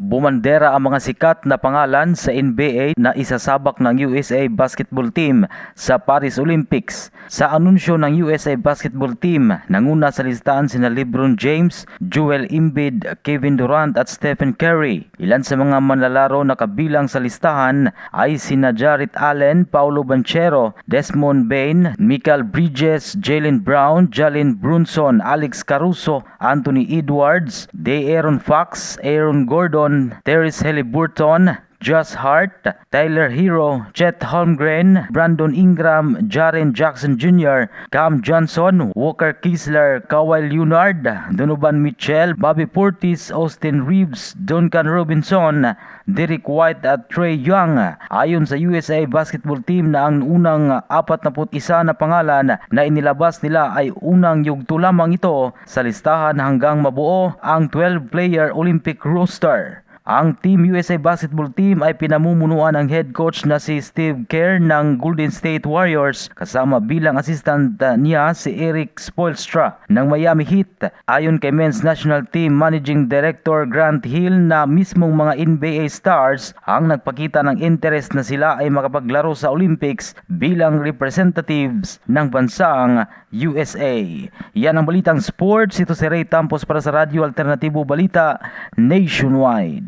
Bumandera ang mga sikat na pangalan sa NBA na isasabak ng USA Basketball Team sa Paris Olympics. Sa anunsyo ng USA Basketball Team, nanguna sa listahan sina LeBron James, Joel Embiid, Kevin Durant at Stephen Curry. Ilan sa mga manlalaro na kabilang sa listahan ay sina Jarrett Allen, Paolo Banchero, Desmond Bane, Mikal Bridges, Jaylen Brown, Jalen Brunson, Alex Caruso, Anthony Edwards, De'Aaron Fox, Aaron Gordon, Tyrese Haliburton, Josh Hart, Tyler Hero, Chet Holmgren, Brandon Ingram, Jaren Jackson Jr., Cam Johnson, Walker Kessler, Kawhi Leonard, Donovan Mitchell, Bobby Portis, Austin Reeves, Duncan Robinson, Derek White at Trae Young. Ayon sa USA Basketball Team na ang unang 41 na pangalan na inilabas nila ay unang yugto lamang ito sa listahan hanggang mabuo ang 12-player Olympic roster. Ang Team USA Basketball Team ay pinamumunuan ng head coach na si Steve Kerr ng Golden State Warriors kasama bilang assistant niya si Eric Spoelstra ng Miami Heat. Ayon kay Men's National Team Managing Director Grant Hill na mismong mga NBA stars ang nagpakita ng interest na sila ay makapaglaro sa Olympics bilang representatives ng bansang USA. Yan ang balitang sports. Ito si Ray Tampos para sa Radyo Alternatibo Balita Nationwide.